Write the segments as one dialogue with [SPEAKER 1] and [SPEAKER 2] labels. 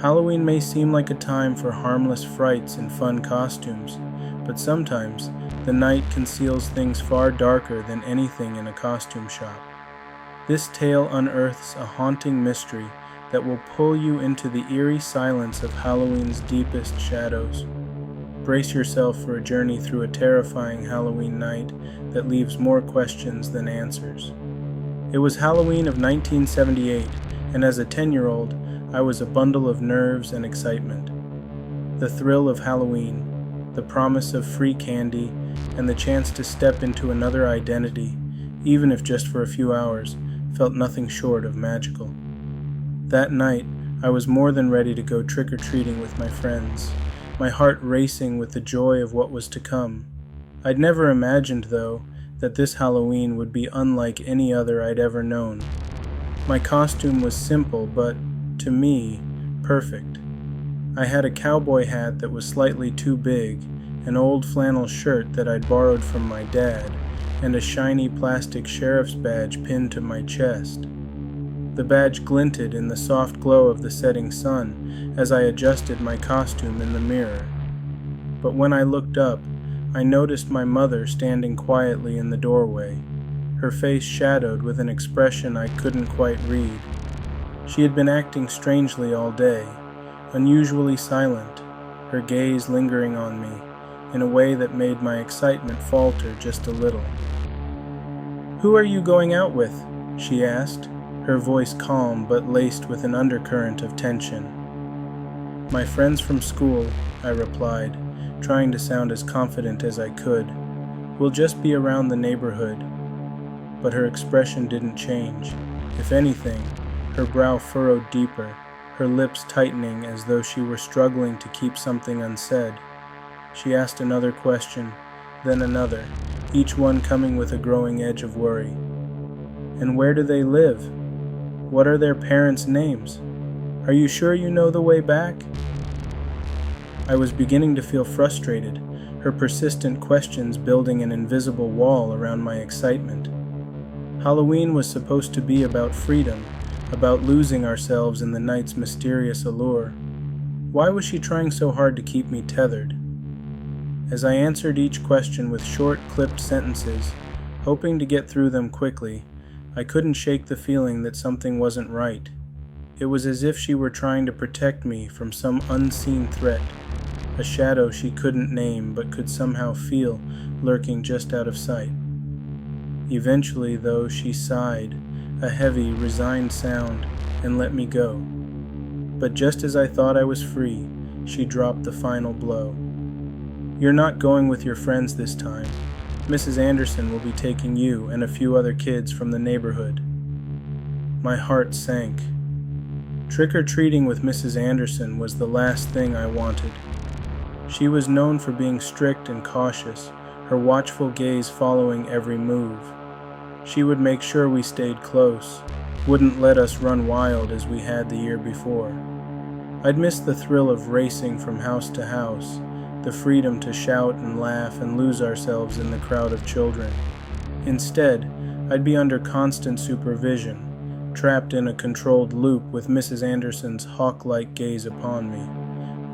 [SPEAKER 1] Halloween may seem like a time for harmless frights and fun costumes, but sometimes the night conceals things far darker than anything in a costume shop. This tale unearths a haunting mystery that will pull you into the eerie silence of Halloween's deepest shadows. Brace yourself for a journey through a terrifying Halloween night that leaves more questions than answers. It was Halloween of 1978, and as a 10-year-old, I was a bundle of nerves and excitement. The thrill of Halloween, the promise of free candy, and the chance to step into another identity, even if just for a few hours, felt nothing short of magical. That night, I was more than ready to go trick-or-treating with my friends, my heart racing with the joy of what was to come. I'd never imagined, though, that this Halloween would be unlike any other I'd ever known. My costume was simple, but, to me, perfect. I had a cowboy hat that was slightly too big, an old flannel shirt that I'd borrowed from my dad, and a shiny plastic sheriff's badge pinned to my chest. The badge glinted in the soft glow of the setting sun as I adjusted my costume in the mirror. But when I looked up, I noticed my mother standing quietly in the doorway, her face shadowed with an expression I couldn't quite read. She had been acting strangely all day, unusually silent, her gaze lingering on me in a way that made my excitement falter just a little. "Who are you going out with?" she asked, her voice calm but laced with an undercurrent of tension. "My friends from school," I replied, trying to sound as confident as I could. "We'll just be around the neighborhood." But her expression didn't change. If anything, her brow furrowed deeper, her lips tightening as though she were struggling to keep something unsaid. She asked another question, then another, each one coming with a growing edge of worry. "And where do they live? What are their parents' names? Are you sure you know the way back?" I was beginning to feel frustrated, her persistent questions building an invisible wall around my excitement. Halloween was supposed to be about freedom, about losing ourselves in the night's mysterious allure. Why was she trying so hard to keep me tethered? As I answered each question with short, clipped sentences, hoping to get through them quickly, I couldn't shake the feeling that something wasn't right. It was as if she were trying to protect me from some unseen threat, a shadow she couldn't name but could somehow feel lurking just out of sight. Eventually, though, she sighed, a heavy, resigned sound, and let me go. But just as I thought I was free, she dropped the final blow. "You're not going with your friends this time. Mrs. Anderson will be taking you and a few other kids from the neighborhood." My heart sank. Trick-or-treating with Mrs. Anderson was the last thing I wanted. She was known for being strict and cautious, her watchful gaze following every move. She would make sure we stayed close, wouldn't let us run wild as we had the year before. I'd missed the thrill of racing from house to house, the freedom to shout and laugh and lose ourselves in the crowd of children. Instead, I'd be under constant supervision, trapped in a controlled loop with Mrs. Anderson's hawk-like gaze upon me.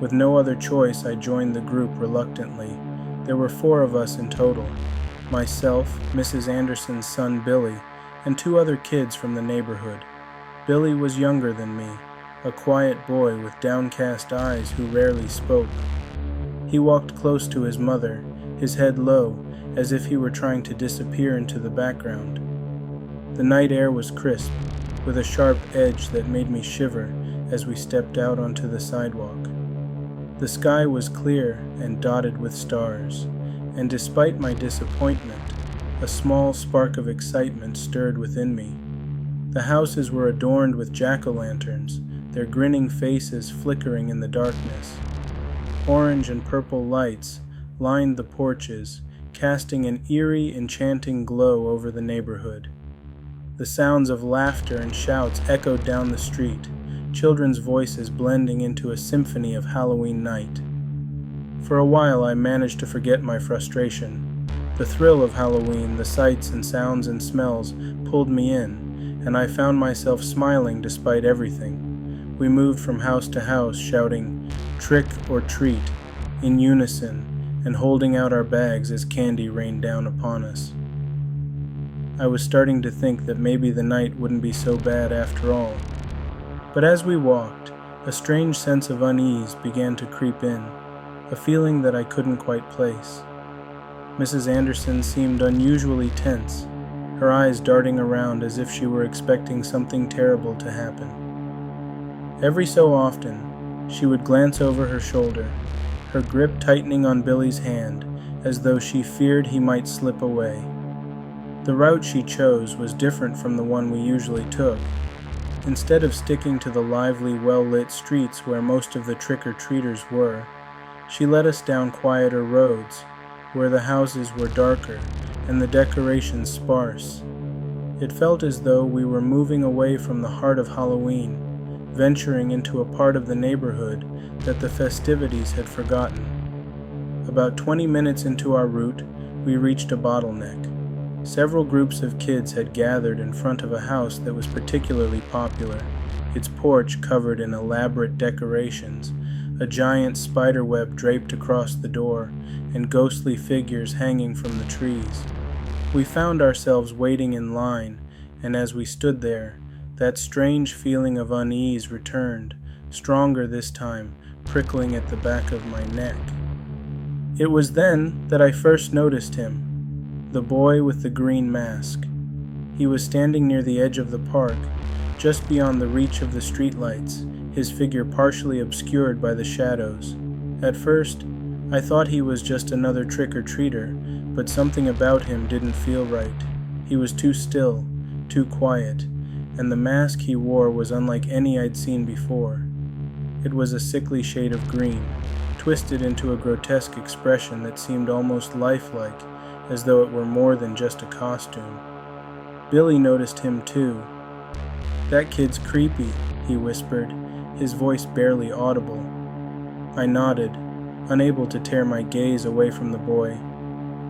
[SPEAKER 1] With no other choice, I joined the group reluctantly. There were 4 of us in total: myself, Mrs. Anderson's son Billy, and 2 other kids from the neighborhood. Billy was younger than me, a quiet boy with downcast eyes who rarely spoke. He walked close to his mother, his head low, as if he were trying to disappear into the background. The night air was crisp, with a sharp edge that made me shiver as we stepped out onto the sidewalk. The sky was clear and dotted with stars, and despite my disappointment, a small spark of excitement stirred within me. The houses were adorned with jack-o'-lanterns, their grinning faces flickering in the darkness. Orange and purple lights lined the porches, casting an eerie, enchanting glow over the neighborhood. The sounds of laughter and shouts echoed down the street, children's voices blending into a symphony of Halloween night. For a while I managed to forget my frustration. The thrill of Halloween, the sights and sounds and smells pulled me in, and I found myself smiling despite everything. We moved from house to house, shouting, "Trick or treat," in unison, and holding out our bags as candy rained down upon us. I was starting to think that maybe the night wouldn't be so bad after all. But as we walked, a strange sense of unease began to creep in, a feeling that I couldn't quite place. Mrs. Anderson seemed unusually tense, her eyes darting around as if she were expecting something terrible to happen. Every so often, she would glance over her shoulder, her grip tightening on Billy's hand, as though she feared he might slip away. The route she chose was different from the one we usually took. Instead of sticking to the lively, well-lit streets where most of the trick-or-treaters were, she led us down quieter roads, where the houses were darker and the decorations sparse. It felt as though we were moving away from the heart of Halloween, venturing into a part of the neighborhood that the festivities had forgotten. About 20 minutes into our route, we reached a bottleneck. Several groups of kids had gathered in front of a house that was particularly popular, its porch covered in elaborate decorations, a giant spider web draped across the door, and ghostly figures hanging from the trees. We found ourselves waiting in line, and as we stood there, that strange feeling of unease returned, stronger this time, prickling at the back of my neck. It was then that I first noticed him. The boy with the green mask. He was standing near the edge of the park, just beyond the reach of the streetlights, his figure partially obscured by the shadows. At first, I thought he was just another trick-or-treater, but something about him didn't feel right. He was too still, too quiet, and the mask he wore was unlike any I'd seen before. It was a sickly shade of green, twisted into a grotesque expression that seemed almost lifelike, as though it were more than just a costume. Billy noticed him too. "That kid's creepy," he whispered, his voice barely audible. I nodded, unable to tear my gaze away from the boy.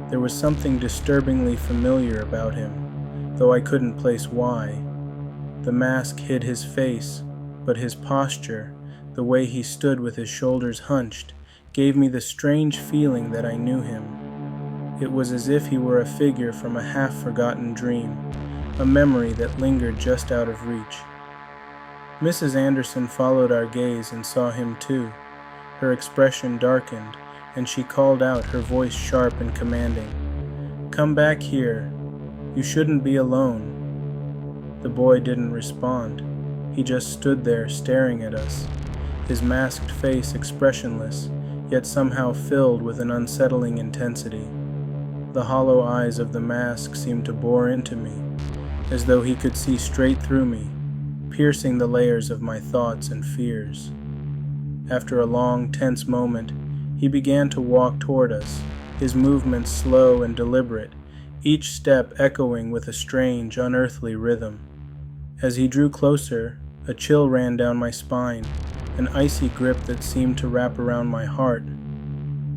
[SPEAKER 1] There was something disturbingly familiar about him, though I couldn't place why. The mask hid his face, but his posture, the way he stood with his shoulders hunched, gave me the strange feeling that I knew him. It was as if he were a figure from a half-forgotten dream, a memory that lingered just out of reach. Mrs. Anderson followed our gaze and saw him too. Her expression darkened, and she called out, her voice sharp and commanding, "Come back here. You shouldn't be alone." The boy didn't respond. He just stood there staring at us, his masked face expressionless, yet somehow filled with an unsettling intensity. The hollow eyes of the mask seemed to bore into me, as though he could see straight through me, piercing the layers of my thoughts and fears. After a long, tense moment, he began to walk toward us, his movements slow and deliberate, each step echoing with a strange, unearthly rhythm. As he drew closer, a chill ran down my spine, an icy grip that seemed to wrap around my heart.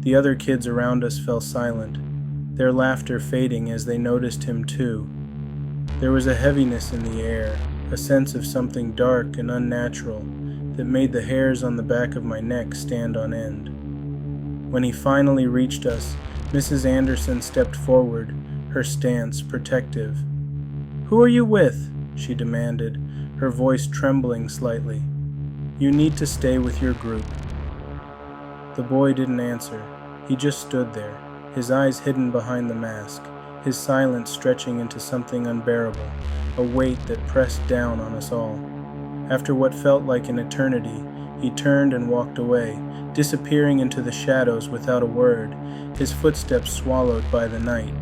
[SPEAKER 1] The other kids around us fell silent, their laughter fading as they noticed him too. There was a heaviness in the air, a sense of something dark and unnatural that made the hairs on the back of my neck stand on end. When he finally reached us, Mrs. Anderson stepped forward, her stance protective. "Who are you with?" she demanded, her voice trembling slightly. "You need to stay with your group." The boy didn't answer. He just stood there, his eyes hidden behind the mask, his silence stretching into something unbearable, a weight that pressed down on us all. After what felt like an eternity, he turned and walked away, disappearing into the shadows without a word, his footsteps swallowed by the night.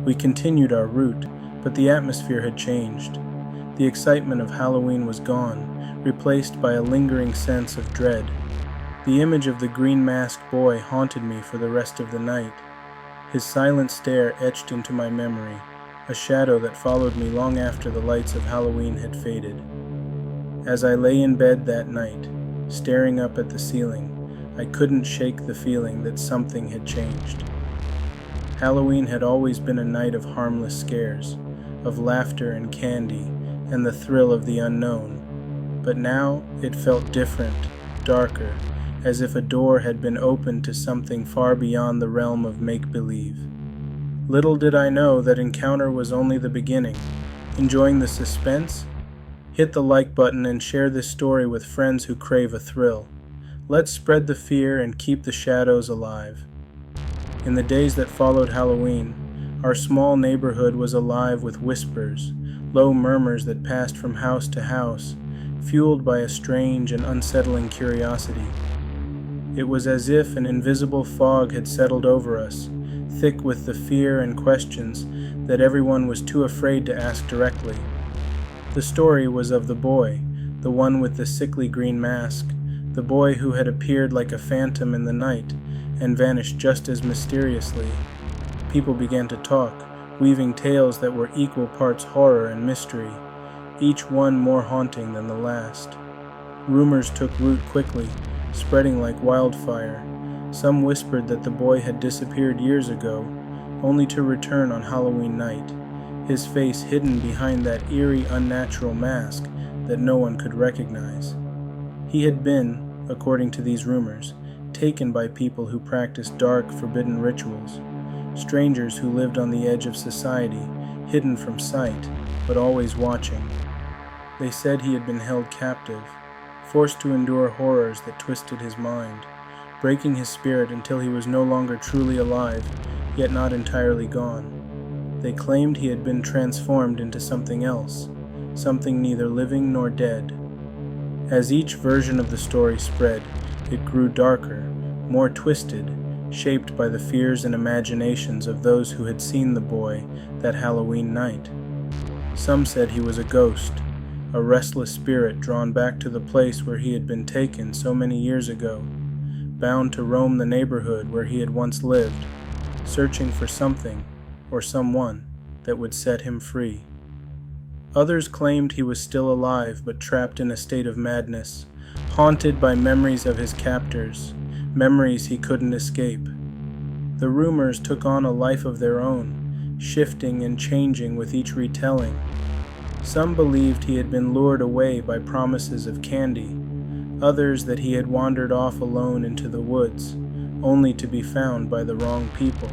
[SPEAKER 1] We continued our route, but the atmosphere had changed. The excitement of Halloween was gone, replaced by a lingering sense of dread. The image of the green-masked boy haunted me for the rest of the night. His silent stare etched into my memory, a shadow that followed me long after the lights of Halloween had faded. As I lay in bed that night, staring up at the ceiling, I couldn't shake the feeling that something had changed. Halloween had always been a night of harmless scares, of laughter and candy, and the thrill of the unknown. but now it felt different, darker, as if a door had been opened to something far beyond the realm of make-believe. Little did I know that encounter was only the beginning. Enjoying the suspense? Hit the like button and share this story with friends who crave a thrill. Let's spread the fear and keep the shadows alive. In the days that followed Halloween, our small neighborhood was alive with whispers, low murmurs that passed from house to house, fueled by a strange and unsettling curiosity. It was as if an invisible fog had settled over us, thick with the fear and questions that everyone was too afraid to ask directly. The story was of the boy, the one with the sickly green mask, the boy who had appeared like a phantom in the night and vanished just as mysteriously. People began to talk, weaving tales that were equal parts horror and mystery, each one more haunting than the last. Rumors took root quickly, spreading like wildfire. Some whispered that the boy had disappeared years ago, only to return on Halloween night, his face hidden behind that eerie, unnatural mask that no one could recognize. He had been, according to these rumors, taken by people who practiced dark, forbidden rituals, strangers who lived on the edge of society, hidden from sight, but always watching. They said he had been held captive, forced to endure horrors that twisted his mind, breaking his spirit until he was no longer truly alive, yet not entirely gone. They claimed he had been transformed into something else, something neither living nor dead. As each version of the story spread, it grew darker, more twisted, shaped by the fears and imaginations of those who had seen the boy that Halloween night. Some said he was a ghost, a restless spirit drawn back to the place where he had been taken so many years ago, bound to roam the neighborhood where he had once lived, searching for something or someone that would set him free. Others claimed he was still alive but trapped in a state of madness, haunted by memories of his captors, memories he couldn't escape. The rumors took on a life of their own, shifting and changing with each retelling. Some believed he had been lured away by promises of candy, others that he had wandered off alone into the woods, only to be found by the wrong people.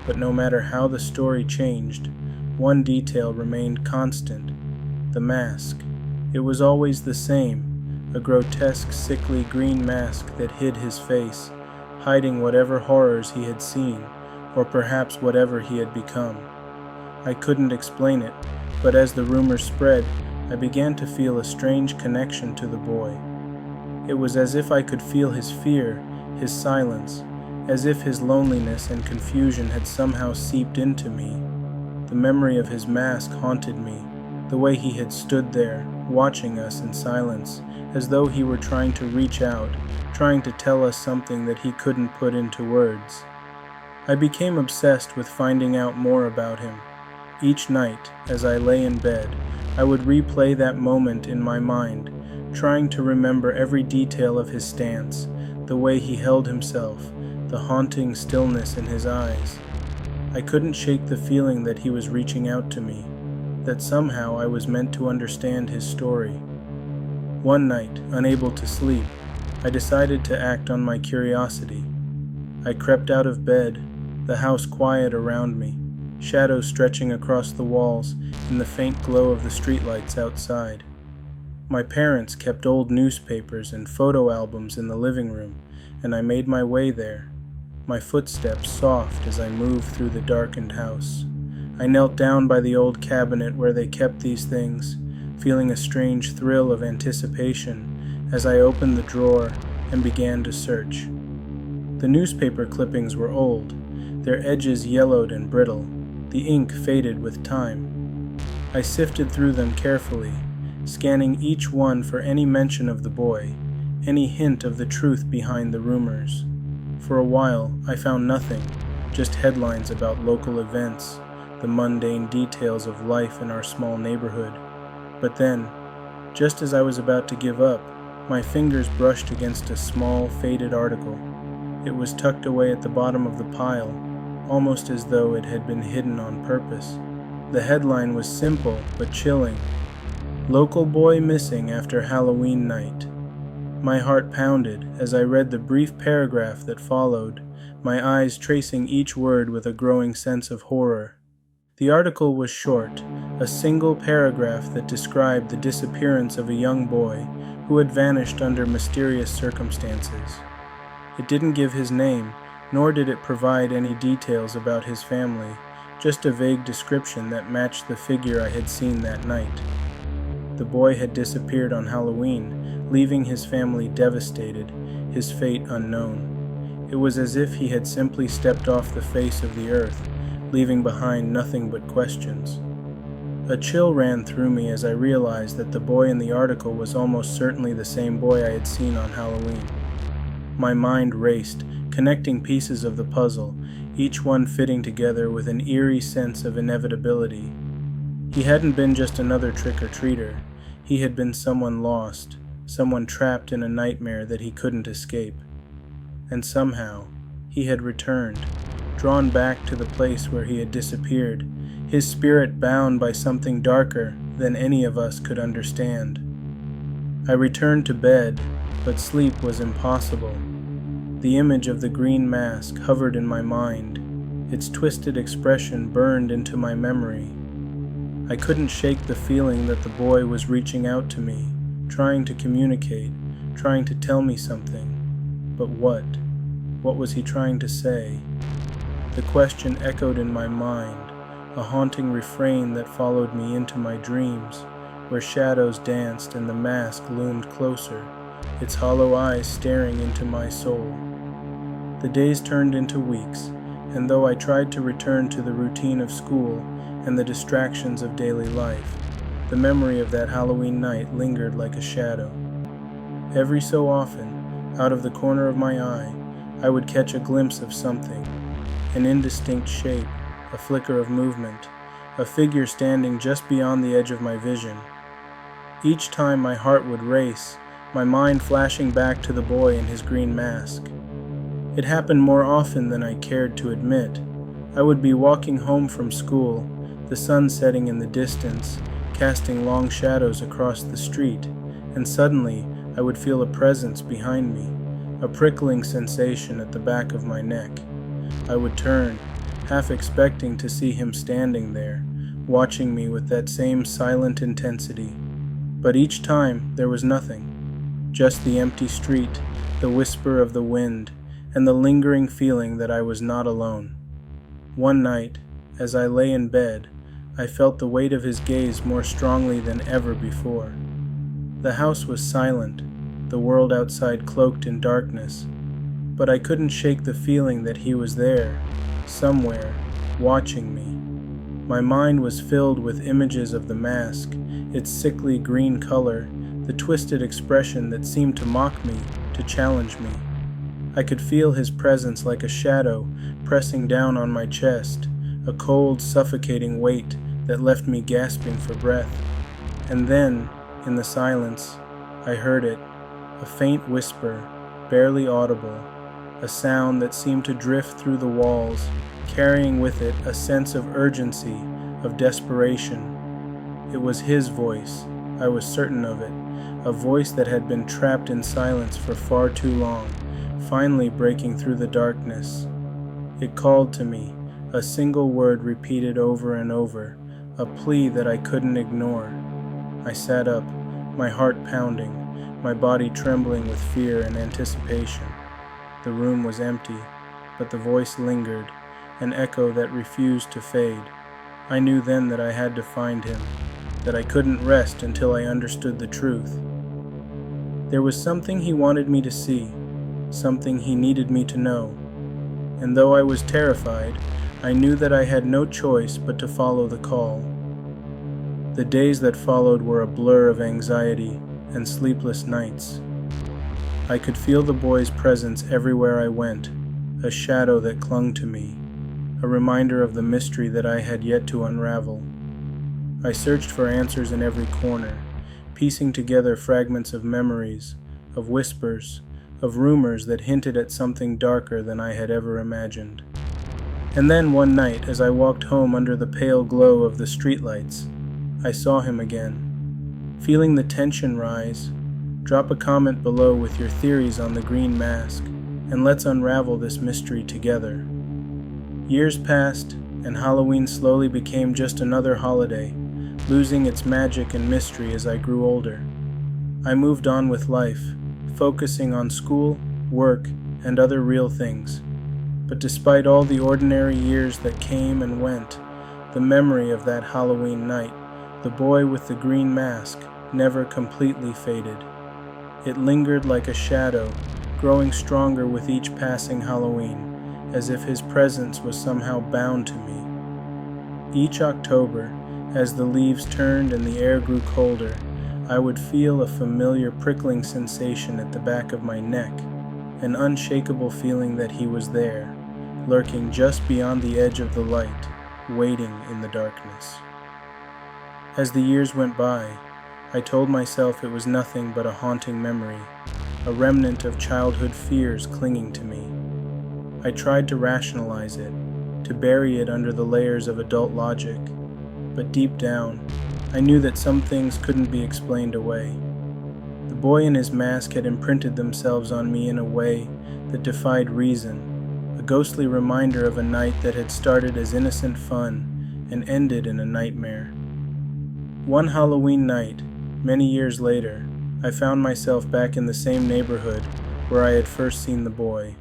[SPEAKER 1] But no matter how the story changed, one detail remained constant: the mask. It was always the same, a grotesque, sickly green mask that hid his face, hiding whatever horrors he had seen, or perhaps whatever he had become. I couldn't explain it, but as the rumors spread, I began to feel a strange connection to the boy. It was as if I could feel his fear, his silence, as if his loneliness and confusion had somehow seeped into me. The memory of his mask haunted me, the way he had stood there, watching us in silence, as though he were trying to reach out, trying to tell us something that he couldn't put into words. I became obsessed with finding out more about him. Each night, as I lay in bed, I would replay that moment in my mind, trying to remember every detail of his stance, the way he held himself, the haunting stillness in his eyes. I couldn't shake the feeling that he was reaching out to me, that somehow I was meant to understand his story. One night, unable to sleep, I decided to act on my curiosity. I crept out of bed, the house quiet around me, shadows stretching across the walls in the faint glow of the streetlights outside. My parents kept old newspapers and photo albums in the living room, and I made my way there, my footsteps soft as I moved through the darkened house. I knelt down by the old cabinet where they kept these things, feeling a strange thrill of anticipation as I opened the drawer and began to search. The newspaper clippings were old, their edges yellowed and brittle, the ink faded with time. I sifted through them carefully, scanning each one for any mention of the boy, any hint of the truth behind the rumors. For a while, I found nothing, just headlines about local events, the mundane details of life in our small neighborhood. But then, just as I was about to give up, my fingers brushed against a small, faded article. It was tucked away at the bottom of the pile, almost as though it had been hidden on purpose. The headline was simple but chilling: Local boy missing after Halloween night. My heart pounded as I read the brief paragraph that followed, my eyes tracing each word with a growing sense of horror. The article was short, a single paragraph that described the disappearance of a young boy who had vanished under mysterious circumstances. It didn't give his name, nor did it provide any details about his family, just a vague description that matched the figure I had seen that night. The boy had disappeared on Halloween, leaving his family devastated, his fate unknown. It was as if he had simply stepped off the face of the earth, leaving behind nothing but questions. A chill ran through me as I realized that the boy in the article was almost certainly the same boy I had seen on Halloween. My mind raced, connecting pieces of the puzzle, each one fitting together with an eerie sense of inevitability. He hadn't been just another trick-or-treater. He had been someone lost, someone trapped in a nightmare that he couldn't escape. And somehow, he had returned, drawn back to the place where he had disappeared, his spirit bound by something darker than any of us could understand. I returned to bed, but sleep was impossible. The image of the green mask hovered in my mind, its twisted expression burned into my memory. I couldn't shake the feeling that the boy was reaching out to me, trying to communicate, trying to tell me something. But what? What was he trying to say? The question echoed in my mind, a haunting refrain that followed me into my dreams, where shadows danced and the mask loomed closer, its hollow eyes staring into my soul. The days turned into weeks, and though I tried to return to the routine of school and the distractions of daily life, the memory of that Halloween night lingered like a shadow. Every so often, out of the corner of my eye, I would catch a glimpse of something, an indistinct shape, a flicker of movement, a figure standing just beyond the edge of my vision. Each time my heart would race, my mind flashing back to the boy in his green mask. It happened more often than I cared to admit. I would be walking home from school, the sun setting in the distance, casting long shadows across the street, and suddenly I would feel a presence behind me, a prickling sensation at the back of my neck. I would turn, half expecting to see him standing there, watching me with that same silent intensity. But each time there was nothing, just the empty street, the whisper of the wind, and the lingering feeling that I was not alone. One night, as I lay in bed, I felt the weight of his gaze more strongly than ever before. The house was silent, the world outside cloaked in darkness, but I couldn't shake the feeling that he was there, somewhere, watching me. My mind was filled with images of the mask, its sickly green color, the twisted expression that seemed to mock me, to challenge me. I could feel his presence like a shadow pressing down on my chest, a cold, suffocating weight that left me gasping for breath. And then, in the silence, I heard it, a faint whisper, barely audible, a sound that seemed to drift through the walls, carrying with it a sense of urgency, of desperation. It was his voice, I was certain of it, a voice that had been trapped in silence for far too long, finally breaking through the darkness. It called to me, a single word repeated over and over, a plea that I couldn't ignore. I sat up, my heart pounding, my body trembling with fear and anticipation. The room was empty, but the voice lingered, an echo that refused to fade. I knew then that I had to find him, that I couldn't rest until I understood the truth. There was something he wanted me to see, something he needed me to know. And though I was terrified, I knew that I had no choice but to follow the call. The days that followed were a blur of anxiety and sleepless nights. I could feel the boy's presence everywhere I went, a shadow that clung to me, a reminder of the mystery that I had yet to unravel. I searched for answers in every corner, piecing together fragments of memories, of whispers, of rumors that hinted at something darker than I had ever imagined. And then one night, as I walked home under the pale glow of the streetlights, I saw him again. Feeling the tension rise? Drop a comment below with your theories on the green mask, and let's unravel this mystery together. Years passed, and Halloween slowly became just another holiday, losing its magic and mystery as I grew older. I moved on with life, focusing on school, work, and other real things. But despite all the ordinary years that came and went, the memory of that Halloween night, the boy with the green mask, never completely faded. It lingered like a shadow, growing stronger with each passing Halloween, as if his presence was somehow bound to me. Each October, as the leaves turned and the air grew colder, I would feel a familiar prickling sensation at the back of my neck, an unshakable feeling that he was there, lurking just beyond the edge of the light, waiting in the darkness. As the years went by, I told myself it was nothing but a haunting memory, a remnant of childhood fears clinging to me. I tried to rationalize it, to bury it under the layers of adult logic, but deep down, I knew that some things couldn't be explained away. The boy and his mask had imprinted themselves on me in a way that defied reason, a ghostly reminder of a night that had started as innocent fun and ended in a nightmare. One Halloween night, many years later, I found myself back in the same neighborhood where I had first seen the boy.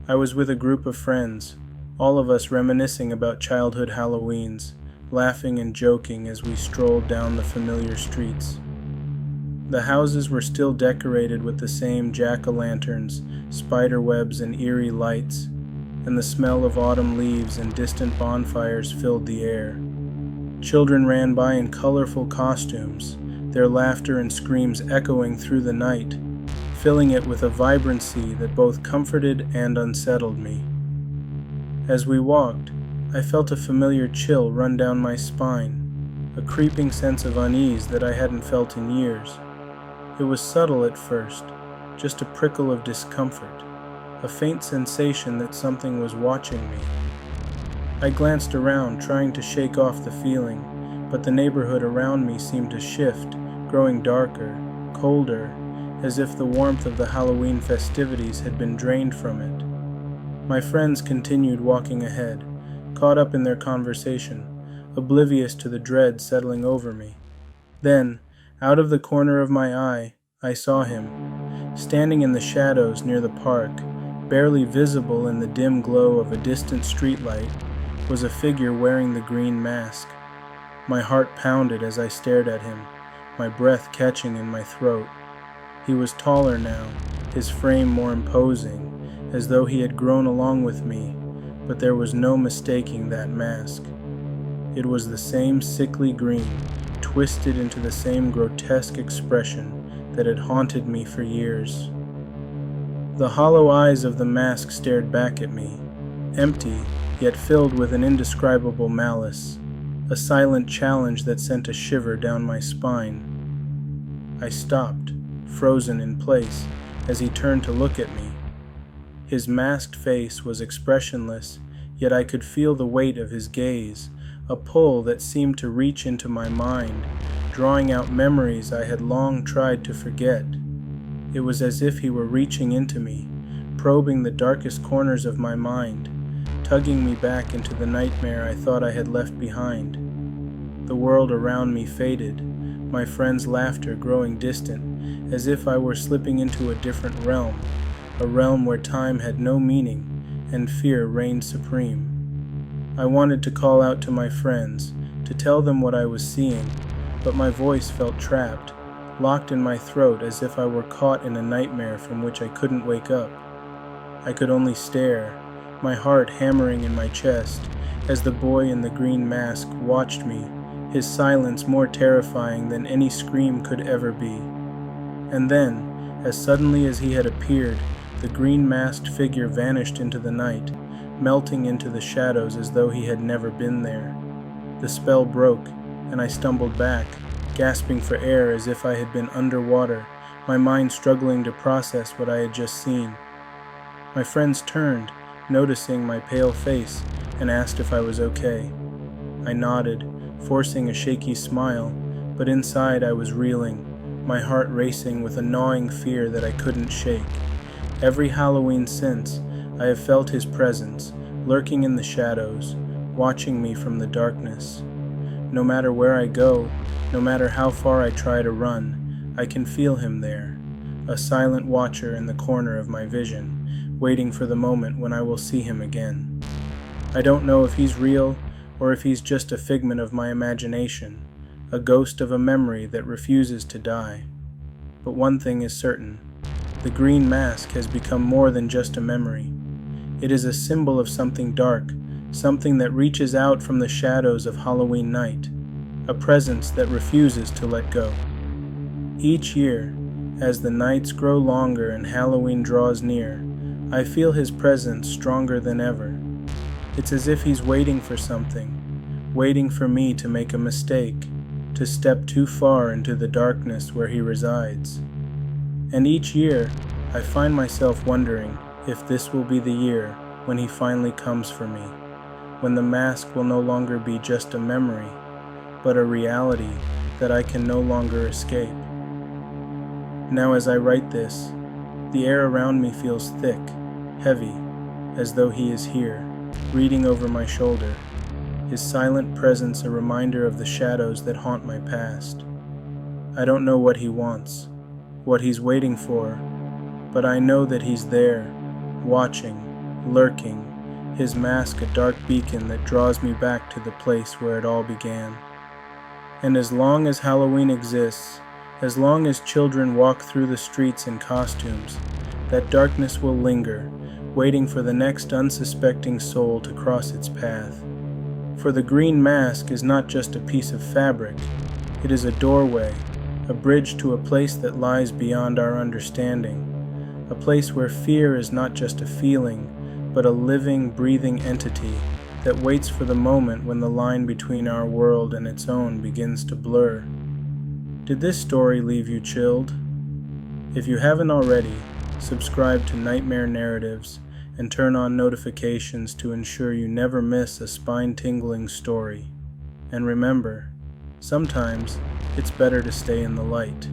[SPEAKER 1] I was with a group of friends, all of us reminiscing about childhood Halloweens, laughing and joking as we strolled down the familiar streets. The houses were still decorated with the same jack-o'-lanterns, spider webs, and eerie lights, and the smell of autumn leaves and distant bonfires filled the air. Children ran by in colorful costumes, their laughter and screams echoing through the night, filling it with a vibrancy that both comforted and unsettled me. As we walked, I felt a familiar chill run down my spine, a creeping sense of unease that I hadn't felt in years. It was subtle at first, just a prickle of discomfort, a faint sensation that something was watching me. I glanced around, trying to shake off the feeling, but the neighborhood around me seemed to shift, growing darker, colder, as if the warmth of the Halloween festivities had been drained from it. My friends continued walking ahead, caught up in their conversation, oblivious to the dread settling over me. Then, out of the corner of my eye, I saw him, standing in the shadows near the park, barely visible in the dim glow of a distant streetlight, was a figure wearing the green mask. My heart pounded as I stared at him, my breath catching in my throat. He was taller now, his frame more imposing, as though he had grown along with me, but there was no mistaking that mask. It was the same sickly green, twisted into the same grotesque expression that had haunted me for years. The hollow eyes of the mask stared back at me, empty, yet filled with an indescribable malice, a silent challenge that sent a shiver down my spine. I stopped, frozen in place, as he turned to look at me. His masked face was expressionless, yet I could feel the weight of his gaze, a pull that seemed to reach into my mind, drawing out memories I had long tried to forget. It was as if he were reaching into me, probing the darkest corners of my mind, tugging me back into the nightmare I thought I had left behind. The world around me faded, my friends' laughter growing distant, as if I were slipping into a different realm, a realm where time had no meaning and fear reigned supreme. I wanted to call out to my friends, to tell them what I was seeing, but my voice felt trapped, locked in my throat as if I were caught in a nightmare from which I couldn't wake up. I could only stare, my heart hammering in my chest, as the boy in the green mask watched me, his silence more terrifying than any scream could ever be. And then, as suddenly as he had appeared, the green-masked figure vanished into the night, melting into the shadows as though he had never been there. The spell broke, and I stumbled back, gasping for air as if I had been underwater, my mind struggling to process what I had just seen. My friends turned, noticing my pale face, and asked if I was okay. I nodded, forcing a shaky smile, but inside I was reeling, my heart racing with a gnawing fear that I couldn't shake. Every Halloween since, I have felt his presence, lurking in the shadows, watching me from the darkness. No matter where I go, no matter how far I try to run, I can feel him there, a silent watcher in the corner of my vision, waiting for the moment when I will see him again. I don't know if he's real, or if he's just a figment of my imagination, a ghost of a memory that refuses to die. But one thing is certain, the green mask has become more than just a memory. It is a symbol of something dark, something that reaches out from the shadows of Halloween night, a presence that refuses to let go. Each year, as the nights grow longer and Halloween draws near, I feel his presence stronger than ever. It's as if he's waiting for something, waiting for me to make a mistake, to step too far into the darkness where he resides. And each year, I find myself wondering if this will be the year when he finally comes for me, when the mask will no longer be just a memory, but a reality that I can no longer escape. Now as I write this, the air around me feels thick, heavy, as though he is here, reading over my shoulder, his silent presence a reminder of the shadows that haunt my past. I don't know what he wants, what he's waiting for, but I know that he's there, watching, lurking, his mask a dark beacon that draws me back to the place where it all began. And as long as Halloween exists, as long as children walk through the streets in costumes, that darkness will linger, waiting for the next unsuspecting soul to cross its path. For the green mask is not just a piece of fabric, it is a doorway, a bridge to a place that lies beyond our understanding, a place where fear is not just a feeling, but a living, breathing entity that waits for the moment when the line between our world and its own begins to blur. Did this story leave you chilled? If you haven't already, subscribe to Nightmare Narratives and turn on notifications to ensure you never miss a spine-tingling story. And remember, sometimes it's better to stay in the light.